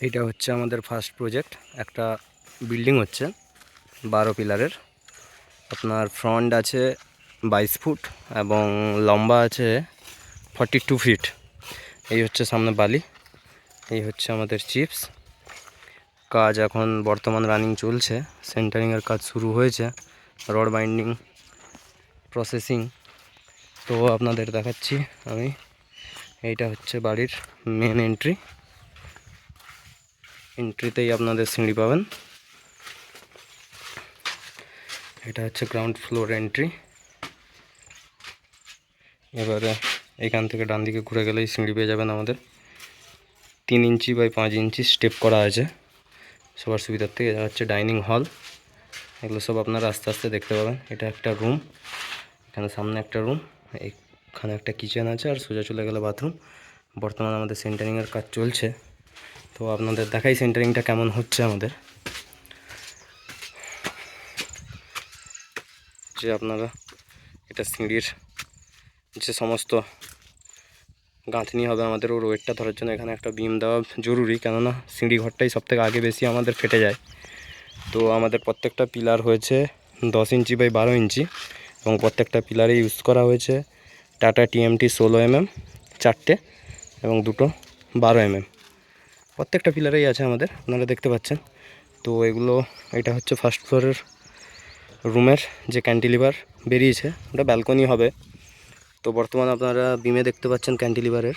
এটা হচ্ছে আমাদের ফার্স্ট প্রজেক্ট। একটা বিল্ডিং হচ্ছে 12 পিলারের। আপনার ফ্রন্ট আছে 22 ফুট এবং লম্বা আছে 42 ফিট। এই হচ্ছে সামনে বালি, এই হচ্ছে আমাদের চিপস। কাজ এখন বর্তমান রানিং চলছে, সেন্টারিংয়ের কাজ শুরু হয়েছে, রড বাইন্ডিং প্রসেসিং। তো আপনাদের দেখাচ্ছি আমি। এইটা হচ্ছে বাড়ির মেন এন্ট্রিতেই আপনাদের সিঁড়ি পাবেন। এটা হচ্ছে গ্রাউন্ড ফ্লোর এন্ট্রি। এবারে এখান থেকে ডান দিকে ঘুরে গেলেই সিঁড়ি পেয়ে যাবেন। আমাদের 3 ইঞ্চি বাই 5 ইঞ্চি স্টেপ করা আছে সবার সুবিধার থেকে। এটা হচ্ছে ডাইনিং হল। এগুলো সব আপনারা আস্তে আস্তে দেখতে পাবেন। এটা একটা রুম, এখানে সামনে একটা রুম, এখানে একটা কিচেন আছে, আর সোজা চলে গেলে বাথরুম। বর্তমানে আমাদের সেন্টারিংয়ের কাজ চলছে, তো আপনাদের দেখাই সেন্টারিংটা কেমন হচ্ছে আমাদের। যে আপনারা এটা সিঁড়ির যে সমস্ত গাঁথনি হবে আমাদের, ওর ওয়েটটা ধরার জন্য এখানে একটা বিম দেওয়া জরুরি, কেননা সিঁড়ি ঘরটাই সবথেকে আগে বেশি আমাদের ফেটে যায়। তো আমাদের প্রত্যেকটা পিলার হয়েছে 10 ইঞ্চি বাই 12 ইঞ্চি, এবং প্রত্যেকটা পিলারে ইউজ করা হয়েছে টাটা TMT 16 mm 4টে এবং 2টো 12 mm। প্রত্যেকটা পিলারেই আছে আমাদের, আপনারা দেখতে পাচ্ছেন। তো এগুলো, এটা হচ্ছে ফার্স্ট ফ্লোরের রুমের যে ক্যান্টিলিভার বেরিয়েছে, ওটা ব্যালকনি হবে। তো বর্তমানে আপনারা বিমে দেখতে পাচ্ছেন ক্যান্টিলিভারের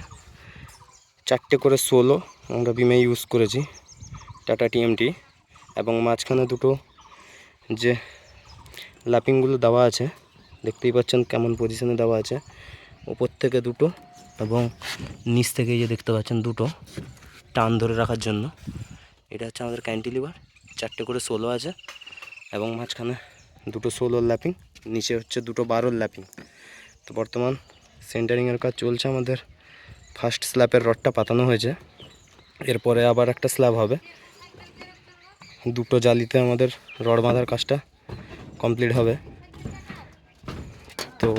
4টে করে 16 আমরা বিমে ইউজ করেছি টাটা TMT, এবং মাঝখানে দুটো যে ল্যাপিংগুলো দেওয়া আছে দেখতেই পাচ্ছেন কেমন পজিশনে দেওয়া আছে। উপর থেকে দুটো এবং নিচ থেকে যে দেখতে পাচ্ছেন দুটো টান ধরে রাখার জন্য। এটা হচ্ছে আমাদের ক্যান্টিলিভার, 4টে করে 16 আছে, এবং মাঝখানে দুটো 16 ল্যাপিং, নিচে হচ্ছে দুটো 12 ল্যাপিং। তো বর্তমান সেন্টারিংয়ের কাজ চলছে আমাদের। ফার্স্ট স্ল্যাবের রডটা পাতানো হয়েছে, এরপরে আবার একটা স্ল্যাব হবে। দুটো জালিতে আমাদের রড বাঁধার কাজটা কমপ্লিট হবে। তো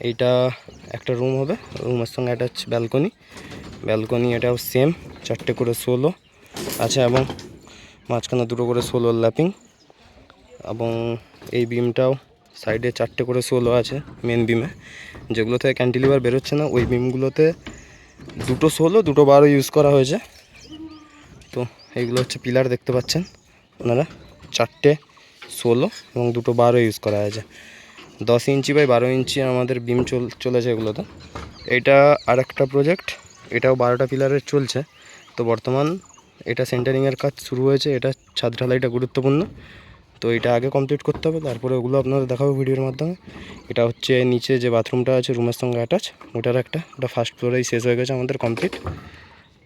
এইটা একটা রুম হবে, রুমের সঙ্গে অ্যাটাচ ব্যালকনি এটাও সেম 4টে করে 16 আছে, এবং মাঝখানে দুটো করে 16 ল্যাপিং, এবং এই বিমটাও সাইডে 4টে করে 16 আছে মেন বিমে। যেগুলো থেকে ক্যান্টিলিভার বেরোচ্ছে না, ওই বিমগুলোতে দুটো 16 দুটো 12 ইউজ করা হয়েছে। তো এইগুলো হচ্ছে পিলার, দেখতে পাচ্ছেন আপনারা, 4টে 16 এবং দুটো 12 ইউজ করা হয়েছে। 10 ইঞ্চি বাই 12 ইঞ্চি আমাদের বিম চলেছে এগুলোতে। এটা আর একটা প্রজেক্ট, এটাও 12টা পিলারের চলছে। তো বর্তমান এটা সেন্টারিংয়ের কাজ শুরু হয়েছে। এটা ছাদ ঢালাইটা গুরুত্বপূর্ণ, তো এটা আগে কমপ্লিট করতে হবে, তারপরে ওগুলো আপনাদের দেখাবো ভিডিওর মাধ্যমে। এটা হচ্ছে নিচে যে বাথরুমটা আছে রুমের সঙ্গে অ্যাটাচ, ওটা ফার্স্ট ফ্লোরেই শেষ হয়ে গেছে আমাদের কমপ্লিট।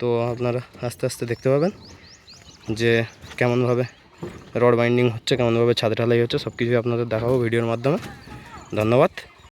তো আপনারা আস্তে আস্তে দেখতে পাবেন যে কেমনভাবে রড বাইন্ডিং হচ্ছে, কেমনভাবে ছাদ ঢালাই হচ্ছে, সব কিছুই আপনাদের দেখাবো ভিডিওর মাধ্যমে। ধন্যবাদ।